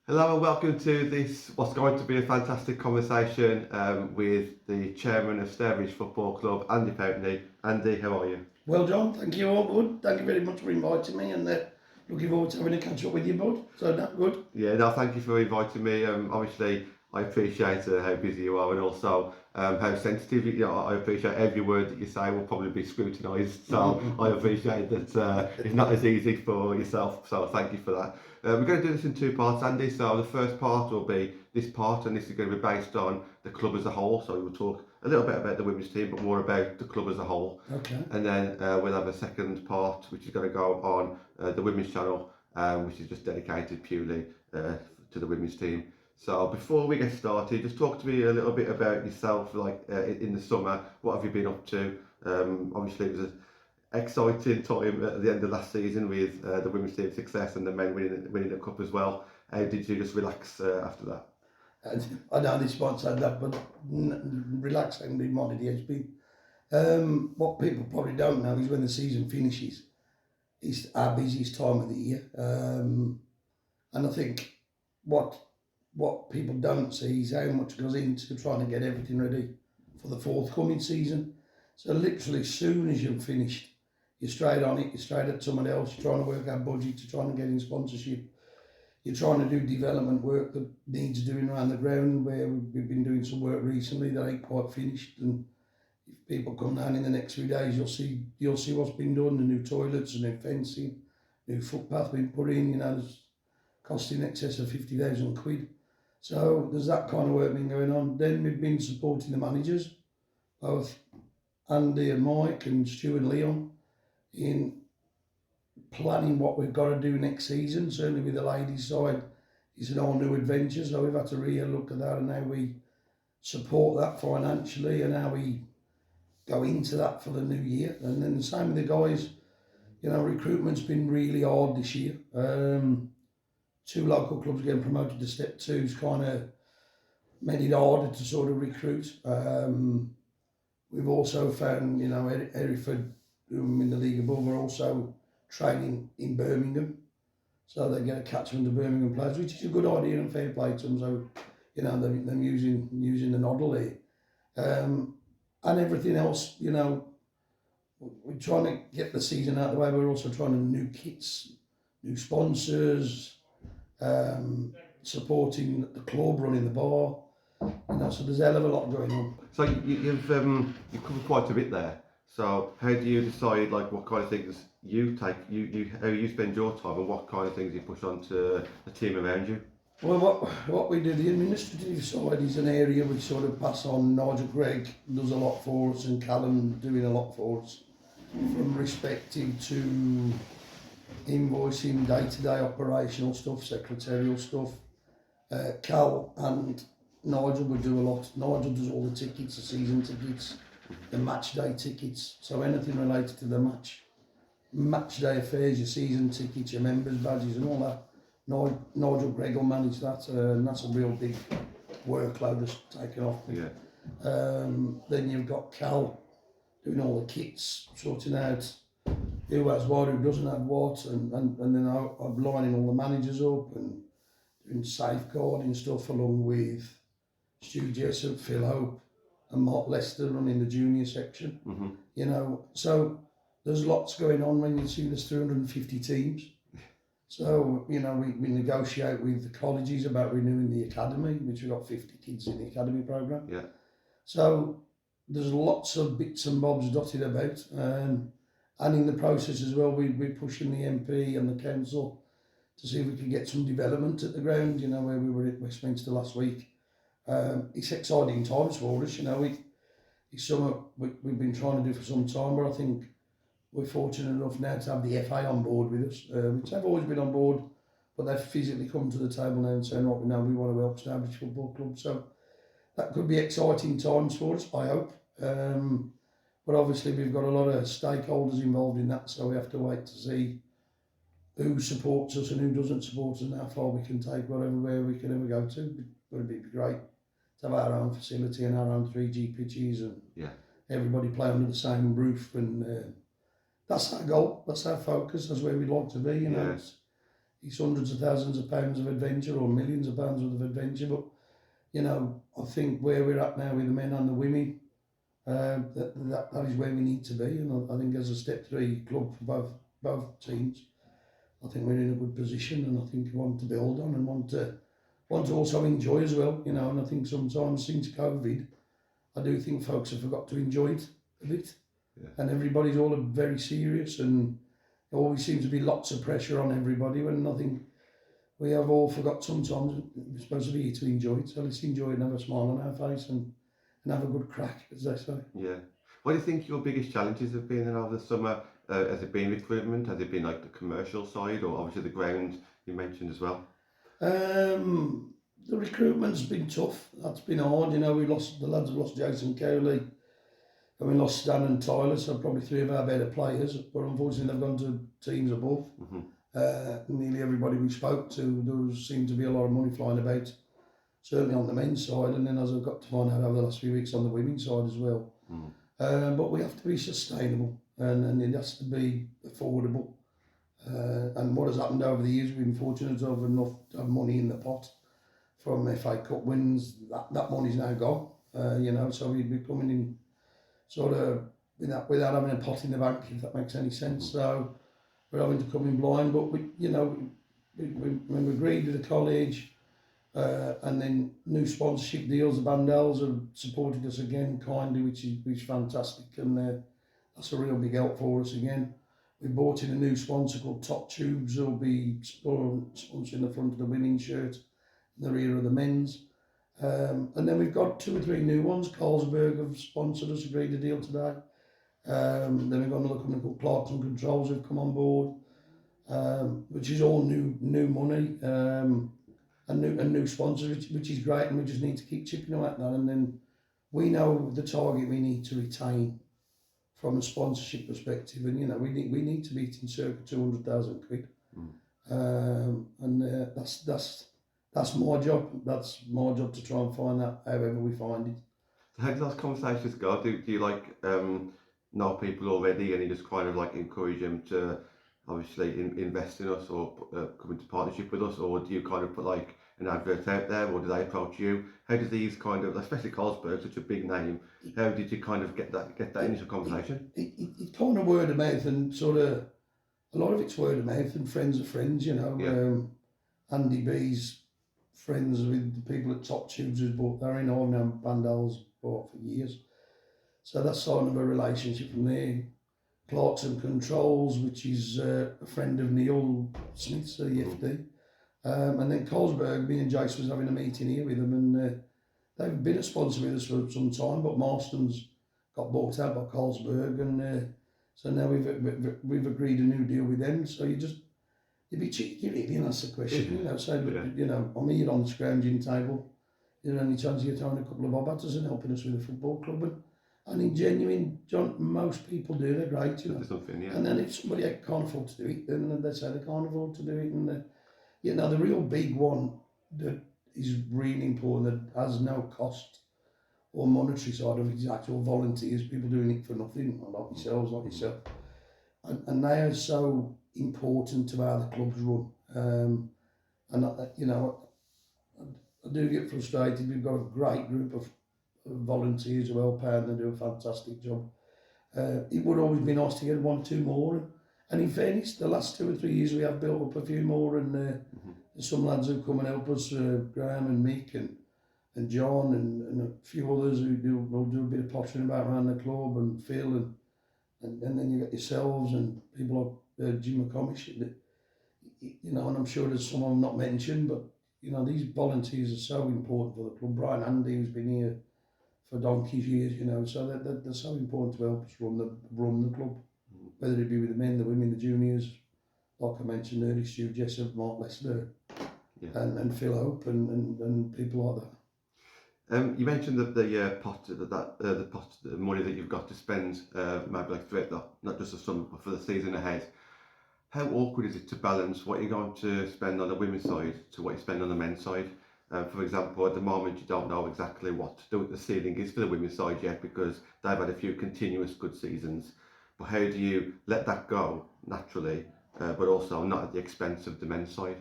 Hello and welcome to this, what's going to be a fantastic conversation with the chairman of Stourbridge Football Club, Andy Pountney. Andy, how are you? Well, John, thank you. All good. Thank you very much for inviting me, and looking forward to having a catch up with you, bud. So that's good. Yeah, no, thank you for inviting me. Obviously, I appreciate how busy you are and also how sensitive you are. I appreciate every word that you say will probably be scrutinised. So I appreciate that it's not as easy for yourself. So thank you for that. We're going to do this in two parts, Andy. So the first part will be this part, and this is going to be based on the club as a whole. So we'll talk a little bit about the women's team, but more about the club as a whole. Okay. And then we'll have a second part, which is going to go on the women's channel, which is just dedicated purely to the women's team. So before we get started, just talk to me a little bit about yourself, like in the summer. What have you been up to? Obviously, it was an exciting time at the end of last season with the women's team success and the men winning the cup as well. How did you just relax after that? I know this might say that, but relaxing in my idea has been. What people probably don't know is when the season finishes, it's our busiest time of the year. And I think what people don't see is how much goes into trying to get everything ready for the forthcoming season. So literally, as soon as you've finished, you're straight on it. You're straight at someone else. You're trying to work out budget. You're trying to get in sponsorship. You're trying to do development work that needs doing around the ground, where we've been doing some work recently that ain't quite finished. And if people come down in the next few days, you'll see what's been done: the new toilets, the new fencing, new footpath been put in. You know, it's costing in excess of £50,000. So there's that kind of work been going on. Then we've been supporting the managers, both Andy and Mike and Stu and Leon, in planning what we've got to do next season. Certainly with the ladies' side, it's an all new adventure. So we've had to really look at that and how we support that financially and how we go into that for the new year. And then the same with the guys. You know, recruitment's been really hard this year. Two local clubs getting promoted to Step 2's kind of made it harder to sort of recruit. We've also found, you know, Hereford, who are in the league above, are also training in Birmingham. So they get a catchment of Birmingham players, which is a good idea and fair play to them. So, you know, them using the noddle there. And everything else, you know, we're trying to get the season out of the way. We're also trying to new kits, new sponsors, supporting the club, running the bar, you know, so there's a hell of a lot going on. So you've covered quite a bit there. So how do you decide like what kind of things you take, how you spend your time, and what kind of things you push onto the team around you? Well, what we do, the administrative side is an area we sort of pass on. Nigel Gregg does a lot for us, and Callum doing a lot for us, from respective to invoicing, day-to-day operational stuff, secretarial stuff. Cal and Nigel would do a lot. Nigel does all the tickets, the season tickets, the match day tickets. So anything related to the match day affairs, your season tickets, your members badges and all that. Nigel Gregg will manage that, and that's a real big workload that's taken off. Yeah. Then you've got Cal doing all the kits, sorting out who has what, who doesn't have what, and then I'm lining all the managers up and doing safeguarding stuff along with Stu Jessup, Phil Hope and Mark Lester running the junior section. Mm-hmm. You know, so there's lots going on when you see there's 350 teams. So, you know, we negotiate with the colleges about renewing the academy, which we've got 50 kids in the academy programme. Yeah. So there's lots of bits and bobs dotted about. And in the process as well, we're pushing the MP and the council to see if we can get some development at the ground, you know, where we were at Westminster last week. It's exciting times for us, you know. It's something we've been trying to do for some time, but I think we're fortunate enough now to have the FA on board with us, which they've always been on board, but they've physically come to the table now and saying, right, now we want to help Stourbridge Football Club. So that could be exciting times for us, I hope. But obviously we've got a lot of stakeholders involved in that, so we have to wait to see who supports us and who doesn't support us and how far we can take where we can ever go to. But it'd be great to have our own facility and our own 3G pitches and everybody play under the same roof, and that's our goal, that's our focus, that's where we'd like to be. You know, it's hundreds of thousands of pounds of adventure or millions of pounds worth of adventure. But I think where we're at now with the men and the women, that is where we need to be. And I think as a step 3 club for both teams, I think we're in a good position, and I think we want to build on and want to also enjoy as well. And I think sometimes since COVID, I do think folks have forgot to enjoy it a bit, and everybody's all very serious, and there always seems to be lots of pressure on everybody. When I think we have all forgot sometimes we're supposed to be here to enjoy it. So let's enjoy it and have a smile on our face and have a good crack, as they say. Yeah. What do you think your biggest challenges have been over the summer? Has it been recruitment? Has it been like the commercial side, or obviously the ground you mentioned as well? The recruitment's been tough. That's been hard. The lads have lost Jason Cowley, and we lost Stan and Tyler, so probably 3 of our better players. But unfortunately, they've gone to teams above. Nearly everybody we spoke to, there seemed to be a lot of money flying about, certainly on the men's side, and then as I've got to find out over the last few weeks on the women's side as well. But we have to be sustainable, and it has to be affordable. And what has happened over the years, we've been fortunate to have enough to have money in the pot from FA Cup wins. That money's now gone, so we'd be coming in sort of without having a pot in the bank, if that makes any sense. So we're having to come in blind, but when we agreed with the college, and then new sponsorship deals, the Bandels have supported us again kindly, which is fantastic, and that's a real big help for us again. We bought in a new sponsor called Top Tubes, who'll be sponsoring the front of the women's shirt and the rear of the men's. And then we've got 2 or 3 new ones. Carlsberg have sponsored us, agreed a deal today. Then we've got another company called Clarkson Controls who've come on board, which is all new money, and new sponsors, which is great, and we just need to keep chipping away at that. And then we know the target we need to retain from a sponsorship perspective, and we need to be in circa 200,000 quid, and that's my job. That's my job to try and find that however we find it. So how do those conversations go? Do you know people already, and you just kind of encourage them to obviously invest in us or come into partnership with us, or do you kind of put an advert out there, or do they approach you? How do these kind of, especially Carlsberg, such a big name, how did you kind of get that initial conversation? It kind of word of mouth, and sort of a lot of it's word of mouth and friends of friends. Andy B's friends with the people at Top Tubes who's bought there, I've known Bandels bought for years, so that's sort of a relationship from there. Clarkson Controls, which is a friend of Neil Smith's, the FD. And then Carlsberg, me and Jason was having a meeting here with them, and they've been a sponsor with us for some time, but Marston's got bought out by Carlsberg, and so now we've agreed a new deal with them. So you'd be cheeky really and ask the question, say, I'm here on the scrounging table, is there any chance you're throwing a couple of bob and helping us with the football club? And in genuine, John, most people do, they're great, And then if somebody can't afford to do it, then they say they can't afford to do it. And the real big one that is really important, that has no cost or monetary side of it, is actual volunteers, people doing it for nothing, like yourself. And they are so important to how the clubs run. I do get frustrated. We've got a great group of volunteers who help out, and they do a fantastic job. It would always be nice to get 1 or 2 more, and in fairness, the last 2 or 3 years we have built up a few more, and there's some lads who come and help us, Graham and Mick and John and a few others who will do a bit of pottering about around the club, and Phil, and then you got yourselves and people like Jim McComish, and I'm sure there's some I've not mentioned, but these volunteers are so important for the club. Brian Andy, who's been here for donkey's years, so they're so important to help us run the club, whether it be with the men, the women, the juniors, like I mentioned earlier, Stu Jessup, Mark Lester, and Phil Hope, and people like that. You mentioned that the pot, the money that you've got to spend, maybe throughout not just the summer, but for the season ahead. How awkward is it to balance what you're going to spend on the women's side to what you spend on the men's side? For example, at the moment, you don't know exactly what the ceiling is for the women's side yet, because they've had a few continuous good seasons. But how do you let that go naturally but also not at the expense of the men's side.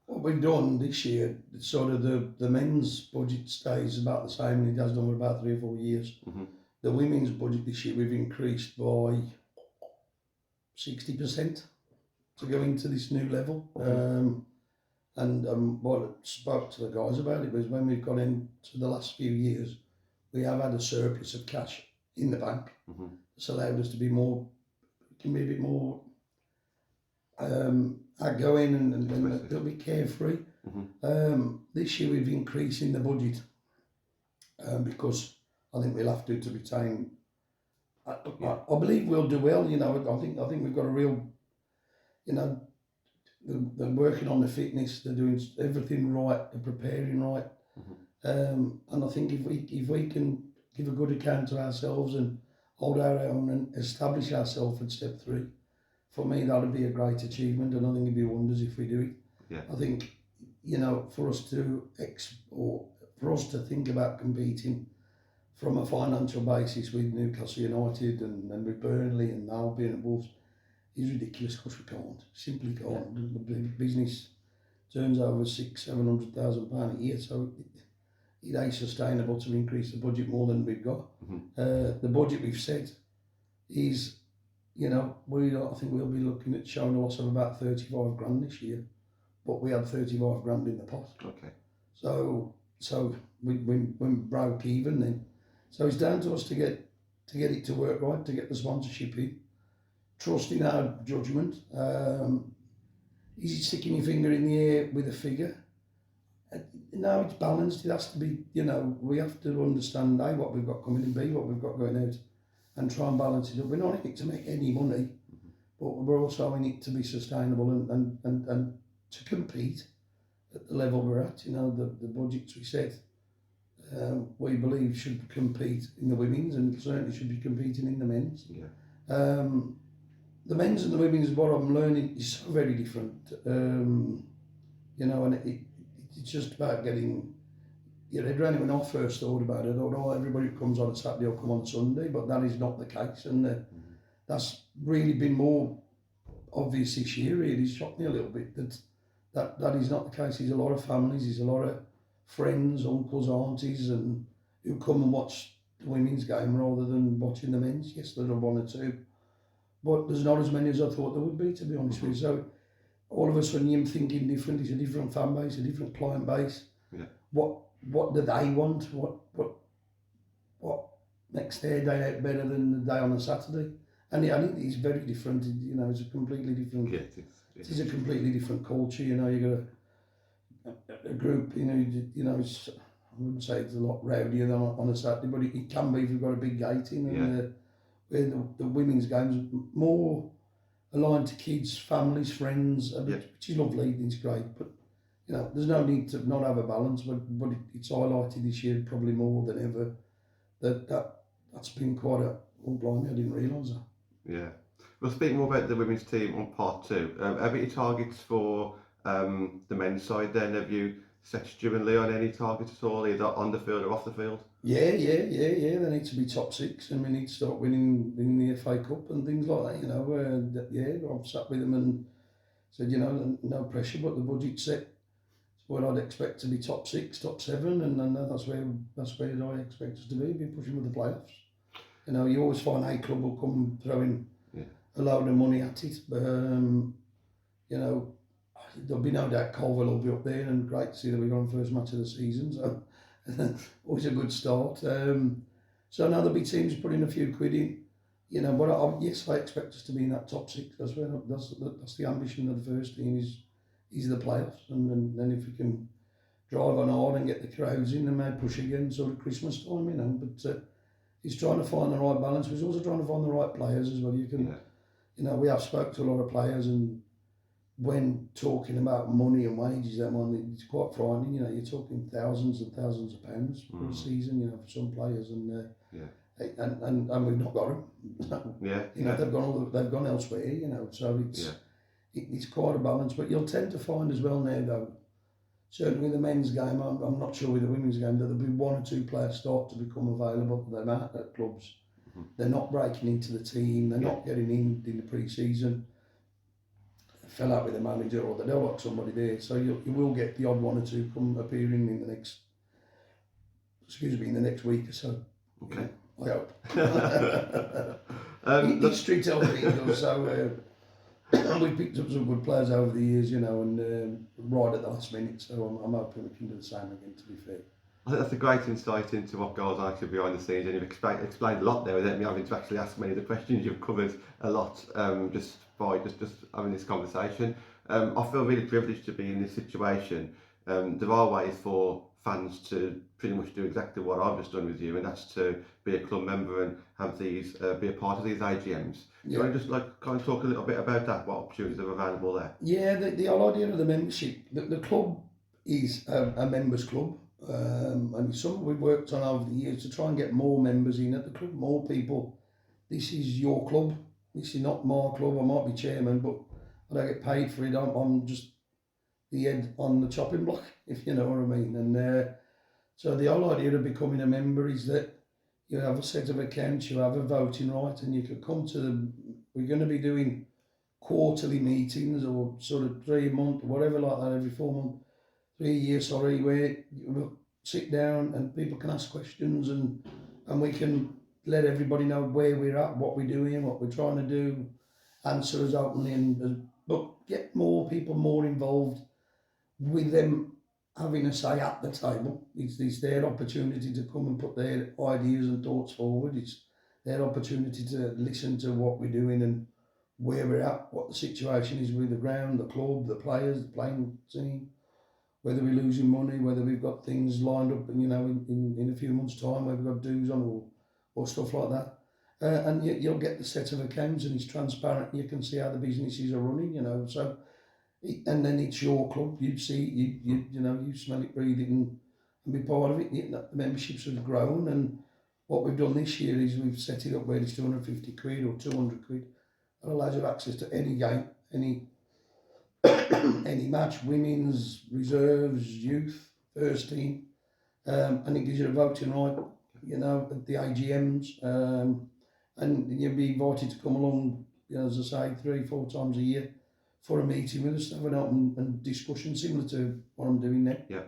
What we've done this year, sort of the men's budget stays about the same, and it has done for about 3 or 4 years. Mm-hmm. The women's budget this year we've increased by 60% to go into this new level. Mm-hmm. And what I spoke to the guys about it was when we've gone into the last few years, we have had a surplus of cash in the bank. Mm-hmm. It's allowed us to be more, can be a bit more outgoing and a little bit carefree. Mm-hmm. This year we've increased in the budget because I think we'll have to retain. I believe we'll do well. You know, I think we've got a real, you know, they're working on the fitness. They're doing everything right. They're preparing right. Mm-hmm. And I think if we can give a good account to ourselves and hold our own and establish ourselves at step 3, for me that would be a great achievement. And I think it'd be wonders if we do it. Yeah. I think, you know, for us to think about competing from a financial basis with Newcastle United and with Burnley and Albion and Wolves is ridiculous, because we can't. Simply can't. Yeah. The business turns over £600,000-700,000 a year, so it ain't sustainable to increase the budget more than we've got. Mm-hmm. The budget we've set is, you know, I think we'll be looking at showing a loss of about 35 grand this year, but we had 35 grand in the pot. Okay. So we broke even then. So it's down to us to get it to work right, to get the sponsorship in. Trust in our judgment. Is it sticking your finger in the air with a figure? No, it's balanced. It has to be, you know, we have to understand A, what we've got coming in, B, what we've got going out, and try and balance it up. We're not in it to make any money, but we're also in it to be sustainable and to compete at the level we're at. You know, the budgets we set, we believe should compete in the women's, and certainly should be competing in the men's. Yeah. The men's and the women's, what I'm learning is so very different. You know, and it's just about getting your head around it. When I first thought about it, I thought, oh, everybody who comes on a Saturday will come on a Sunday, but that is not the case. And that's really been more obvious this year. Really shocked me a little bit that is not the case. There's a lot of families, there's a lot of friends, uncles, aunties, and who come and watch the women's game rather than watching the men's. Yes, there are 1 or 2. But there's not as many as I thought there would be, to be honest with you. So all of a sudden you're thinking different. It's a different fan base, a different client base. Yeah. What do they want? What makes their day out better than the day on a Saturday? And yeah, I think it's very different. You know, it's a completely different. Yeah, it is a completely different culture. You know, you got a group. You know, it's, I wouldn't say it's a lot rowdier than on a Saturday, but it can be if you've got a big gate in. And, where the women's games more aligned to kids, families, friends, which is lovely, it's great. But, you know, there's no need to not have a balance, but it's highlighted this year probably more than ever that's been quite a, oh blimey, I didn't realise that. Yeah. We'll speak more about the women's team on part 2. Have you targets for the men's side then? Have you set Stu and Lee on any targets at all, either on the field or off the field? Yeah. They need to be top 6, and we need to start winning in the FA Cup and things like that. You know, I've sat with them and said, you know, no pressure, but the budget's set. It's what I'd expect to be top 6, top 7, and that's where I expect us to be pushing with the playoffs. You know, you always find a club will come throwing a load of money at it, but you know, there'll be no doubt Colville will be up there, and great to see that we got on first match of the season. So always a good start. So now there'll be teams putting a few quid in, you know. But yes, I expect us to be in that top 6. That's the ambition of the first team is the playoffs, and then if we can drive on hard and get the crowds in, and maybe push again sort of Christmas time, you know. But it's trying to find the right balance. We're also trying to find the right players as well. You know, we have spoke to a lot of players, and when talking about money and wages, it's quite frightening. You know, you're talking thousands and thousands of pounds per season. You know, for some players, and we've not got them. You know, they've gone elsewhere. You know, so it's quite a balance. But you'll tend to find as well now, though, certainly with the men's game. I'm not sure with the women's game that there'll be 1 or 2 players start to become available. They're not at clubs. They're not breaking into the team. They're not getting in the pre-season. fell out with the manager or they don't like somebody there. So you will get the odd one or two come appearing in the next, in the next week or so. Okay. I hope. History tells me it does. So we've picked up some good players over the years, and right at the last minute. So I'm hoping we can do the same again. To be fair. I think that's a great insight into what goes on actually behind the scenes, and you've explained a lot there without me having to actually ask many of the questions. You've covered a lot just by just having this conversation. I feel really privileged to be in this situation. There are ways for fans to pretty much do exactly what I've just done with you, and that's to be a club member and have these be a part of these AGMs. Do you want to just kind of talk a little bit about that? What opportunities are available there? Yeah, the whole idea of the membership, the club is a members club. And it's something we've worked on over the years to try and get more members in at the club, more people. This is your club. This is not my club. I might be chairman, but I don't get paid for it. I'm just the head on the chopping block, if you know what I mean. And so the whole idea of becoming a member is that you have a set of accounts, you have a voting right, and you can come to them. We're going to be doing quarterly meetings or sort of 3 months, whatever like that, every 4 months. 3 years, sorry, where we'll sit down and people can ask questions and we can let everybody know where we're at, what we're doing, what we're trying to do, answer as openly, but get more people more involved with them having a say at the table. It's their opportunity to come and put their ideas and thoughts forward. It's their opportunity to listen to what we're doing and where we're at, what the situation is with the ground, the club, the players, the playing team. Whether we're losing money, whether we've got things lined up, in a few months' time, whether we've got dues on or stuff like that. And you'll get the set of accounts and it's transparent. You can see how the businesses are running, So, and then it's your club. You see, you smell it, breathe it, and be part of it. The memberships have grown, and what we've done this year is we've set it up where it's 250 quid or 200 quid. That allows you access to any game, any match, women's, reserves, youth, first team, and it gives you a voting right, at the AGMs, and you'll be invited to come along, as I say, 3-4 times a year for a meeting with us, have an open discussion similar to what I'm doing now. Yeah,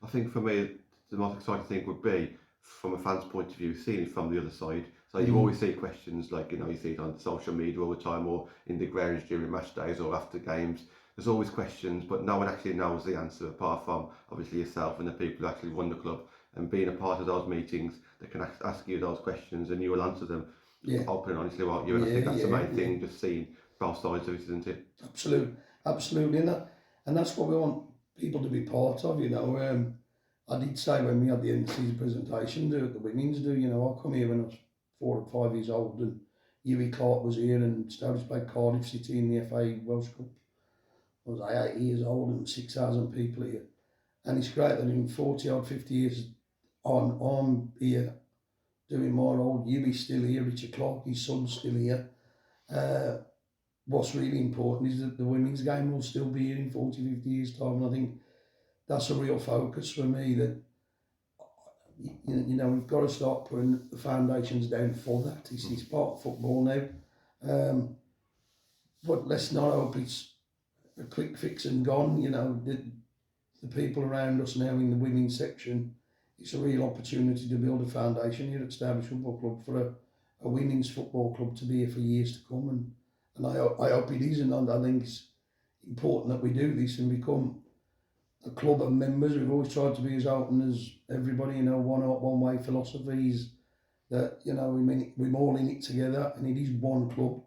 I think for me the most exciting thing would be from a fan's point of view, seeing it from the other side. So you always see questions like, you see it on social media all the time or in the grounds during match days or after games. There's always questions, but no one actually knows the answer apart from obviously yourself and the people who actually run the club. And being a part of those meetings, they can ask you those questions and you will answer them open and honestly, won't you? And I think that's the main thing, just seeing both sides of it, isn't it? Absolutely, and that's what we want people to be part of. I did say when we had the end of season presentation, the women's do. I come here when I was 4 or 5 years old, and Hughie Clark was here, and Stourbridge played Cardiff City in the FA Welsh Cup. I was 8 years old and 6,000 people here. And it's great that in 40 odd 50 years on, I'm here doing my role. Hughie's still here, Richard Clark, his son's still here. What's really important is that the women's game will still be here in 40, 50 years' time. And I think that's a real focus for me, that, we've got to start putting the foundations down for that. It's part of football now. But let's not hope it's a quick fix and gone. The people around us now in the women's section, it's a real opportunity to build a foundation here at Stourbridge Football Club for a women's football club to be here for years to come. And I hope it is, and I think it's important that we do this and become a club of members. We've always tried to be as open as everybody, one way philosophies that, we're all in it together and it is one club.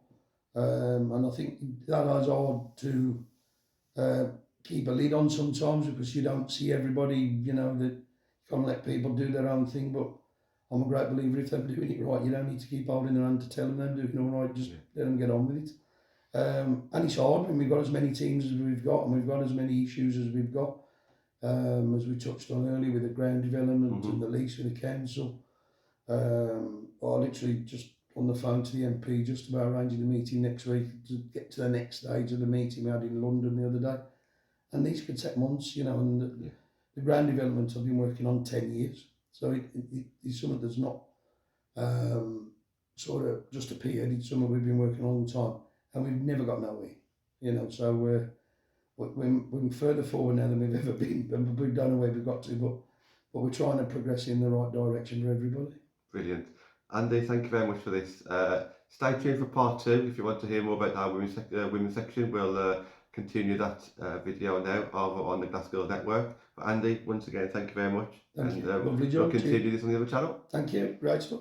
And I think that is hard to keep a lid on sometimes because you don't see everybody, that you can't let people do their own thing. But I'm a great believer if they're doing it right, you don't need to keep holding their hand to tell them they're doing all right, just let them get on with it. And it's hard when we've got as many teams as we've got and we've got as many issues as we've got, as we touched on earlier with the ground development and the lease with the council. I literally just on the phone to the MP just about arranging the meeting next week to get to the next stage of the meeting we had in London the other day. And these could take months, and the ground development I've been working on 10 years. So it's something that's not sort of just appeared. It's something we've been working on all the time, and we've never got nowhere. You know, so we're further forward now than we've ever been, and we don't know where we've got to, but we're trying to progress in the right direction for everybody. Brilliant. Andy, thank you very much for this. Stay tuned for part 2 if you want to hear more about our women's section. We'll continue that video now over on the Glasgow Network. But Andy, once again, thank you very much. Thank you. And Lovely we'll job. continue this on the other channel. Thank you. Great stuff.